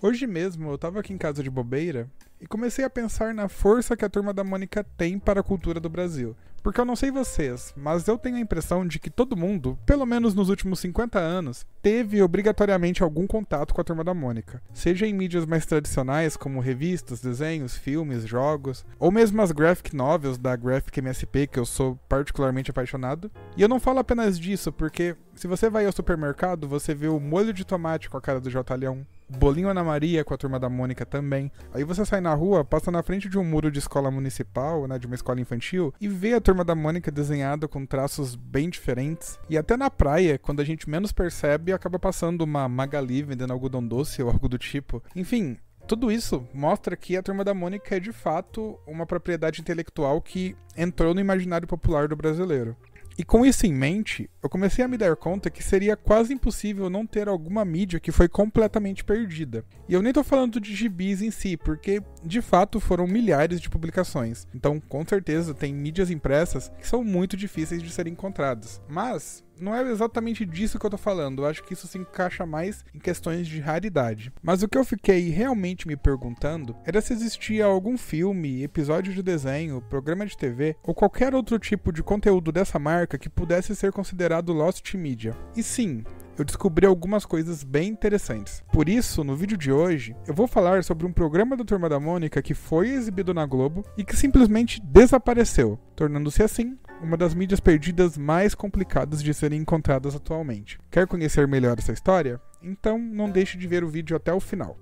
Hoje mesmo eu tava aqui em casa de bobeira e comecei a pensar na força que a Turma da Mônica tem para a cultura do Brasil. Porque eu não sei vocês, mas eu tenho a impressão de que todo mundo, pelo menos nos últimos 50 anos, teve obrigatoriamente algum contato com a Turma da Mônica. Seja em mídias mais tradicionais, como revistas, desenhos, filmes, jogos, ou mesmo as graphic novels da Graphic MSP, que eu sou particularmente apaixonado. E eu não falo apenas disso, porque se você vai ao supermercado, você vê o molho de tomate com a cara do J. Leão, o bolinho Ana Maria com a Turma da Mônica também. Aí você sai na rua, passa na frente de um muro de escola municipal, de uma escola infantil, e vê a Turma da Mônica desenhada com traços bem diferentes. E até na praia, quando a gente menos percebe, acaba passando uma Magali vendendo algodão doce ou algo do tipo. Enfim, tudo isso mostra que a Turma da Mônica é de fato uma propriedade intelectual que entrou no imaginário popular do brasileiro. E com isso em mente, eu comecei a me dar conta que seria quase impossível não ter alguma mídia que foi completamente perdida. E eu nem tô falando de gibis em si, porque de fato foram milhares de publicações. Então, com certeza, tem mídias impressas que são muito difíceis de serem encontradas. Mas não é exatamente disso que eu tô falando, eu acho que isso se encaixa mais em questões de raridade. Mas o que eu fiquei realmente me perguntando era se existia algum filme, episódio de desenho, programa de TV ou qualquer outro tipo de conteúdo dessa marca que pudesse ser considerado Lost Media. E sim, eu descobri algumas coisas bem interessantes. Por isso, no vídeo de hoje, eu vou falar sobre um programa da Turma da Mônica que foi exibido na Globo e que simplesmente desapareceu, tornando-se assim uma das mídias perdidas mais complicadas de serem encontradas atualmente. Quer conhecer melhor essa história? Então não deixe de ver o vídeo até o final.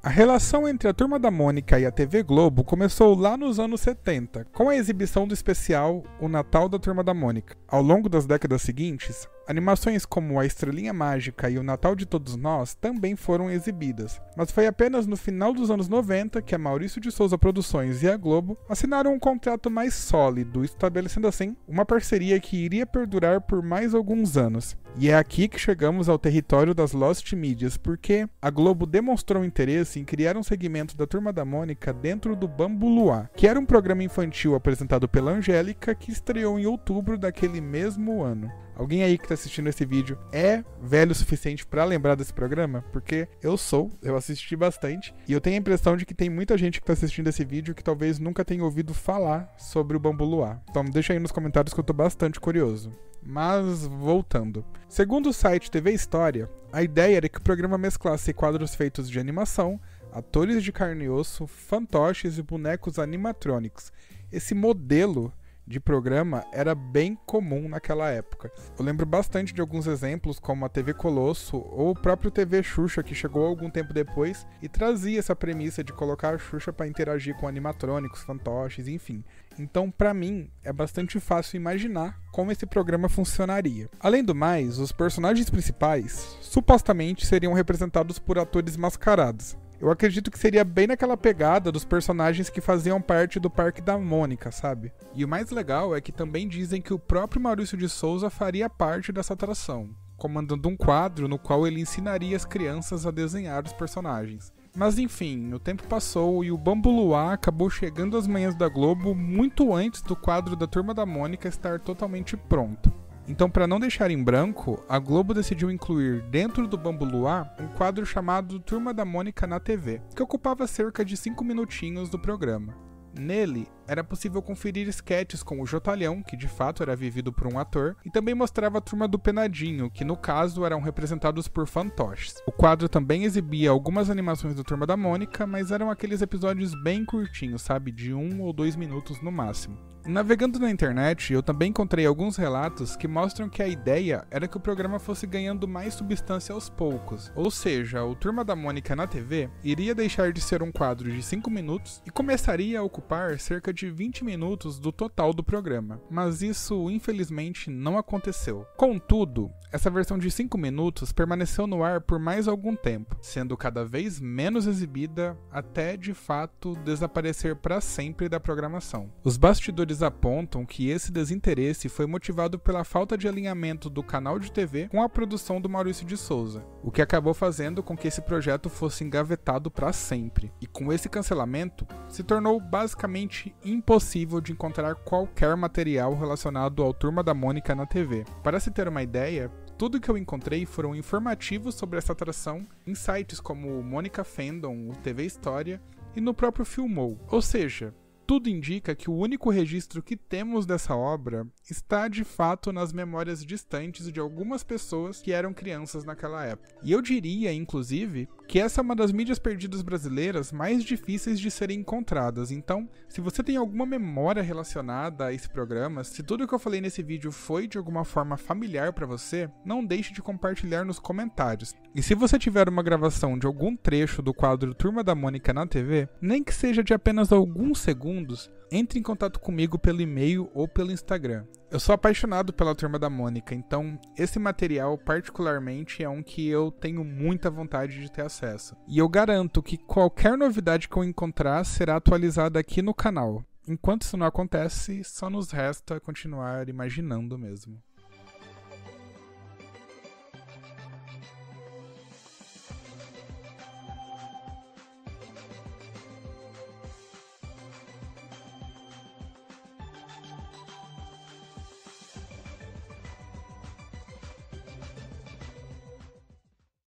A relação entre a Turma da Mônica e a TV Globo começou lá nos anos 70, com a exibição do especial O Natal da Turma da Mônica. Ao longo das décadas seguintes, animações como A Estrelinha Mágica e O Natal de Todos Nós também foram exibidas, mas foi apenas no final dos anos 90 que a Maurício de Souza Produções e a Globo assinaram um contrato mais sólido, estabelecendo assim uma parceria que iria perdurar por mais alguns anos. E é aqui que chegamos ao território das Lost Medias, porque a Globo demonstrou interesse em criar um segmento da Turma da Mônica dentro do Bambu Luar, que era um programa infantil apresentado pela Angélica que estreou em outubro daquele mesmo ano. Alguém aí que está assistindo esse vídeo é velho o suficiente para lembrar desse programa? Porque eu assisti bastante e eu tenho a impressão de que tem muita gente que está assistindo esse vídeo que talvez nunca tenha ouvido falar sobre o Bambu Luar. Então deixa aí nos comentários que eu tô bastante curioso. Mas voltando. Segundo o site TV História, a ideia era que o programa mesclasse quadros feitos de animação, atores de carne e osso, fantoches e bonecos animatrônicos. Esse modelo de programa era bem comum naquela época. Eu lembro bastante de alguns exemplos, como a TV Colosso ou o próprio TV Xuxa, que chegou algum tempo depois e trazia essa premissa de colocar a Xuxa para interagir com animatrônicos, fantoches, enfim. Então, para mim, é bastante fácil imaginar como esse programa funcionaria. Além do mais, os personagens principais supostamente seriam representados por atores mascarados. Eu acredito que seria bem naquela pegada dos personagens que faziam parte do Parque da Mônica, sabe? E o mais legal é que também dizem que o próprio Maurício de Souza faria parte dessa atração, comandando um quadro no qual ele ensinaria as crianças a desenhar os personagens. Mas enfim, o tempo passou e o Bambu Luar acabou chegando às manhãs da Globo muito antes do quadro da Turma da Mônica estar totalmente pronto. Então, para não deixar em branco, a Globo decidiu incluir dentro do Bambu Luar um quadro chamado Turma da Mônica na TV, que ocupava cerca de 5 minutinhos do programa. Nele, era possível conferir esquetes com o J. Leão, que de fato era vivido por um ator, e também mostrava a Turma do Penadinho, que no caso eram representados por fantoches. O quadro também exibia algumas animações do Turma da Mônica, mas eram aqueles episódios bem curtinhos, sabe, de 1 ou 2 minutos no máximo. Navegando na internet, eu também encontrei alguns relatos que mostram que a ideia era que o programa fosse ganhando mais substância aos poucos, ou seja, o Turma da Mônica na TV iria deixar de ser um quadro de 5 minutos e começaria a ocupar cerca de 20 minutos do total do programa, mas isso infelizmente não aconteceu. Contudo, essa versão de 5 minutos permaneceu no ar por mais algum tempo, sendo cada vez menos exibida até de fato desaparecer para sempre da programação. Os bastidores apontam que esse desinteresse foi motivado pela falta de alinhamento do canal de TV com a produção do Maurício de Souza, o que acabou fazendo com que esse projeto fosse engavetado para sempre. E com esse cancelamento, se tornou basicamente impossível de encontrar qualquer material relacionado ao Turma da Mônica na TV. Para se ter uma ideia, Tudo que eu encontrei foram informativos sobre essa atração em sites como Mônica Fandom, o TV História e no próprio Filmou. Ou seja, tudo indica que o único registro que temos dessa obra está de fato nas memórias distantes de algumas pessoas que eram crianças naquela época. E eu diria, inclusive, que essa é uma das mídias perdidas brasileiras mais difíceis de serem encontradas. Então, se você tem alguma memória relacionada a esse programa, se tudo que eu falei nesse vídeo foi de alguma forma familiar para você, não deixe de compartilhar nos comentários. E se você tiver uma gravação de algum trecho do quadro Turma da Mônica na TV, nem que seja de apenas alguns segundos, entre em contato comigo pelo e-mail ou pelo Instagram. Eu sou apaixonado pela Turma da Mônica, então esse material particularmente é um que eu tenho muita vontade de ter acesso. E eu garanto que qualquer novidade que eu encontrar será atualizada aqui no canal. Enquanto isso não acontece, só nos resta continuar imaginando mesmo.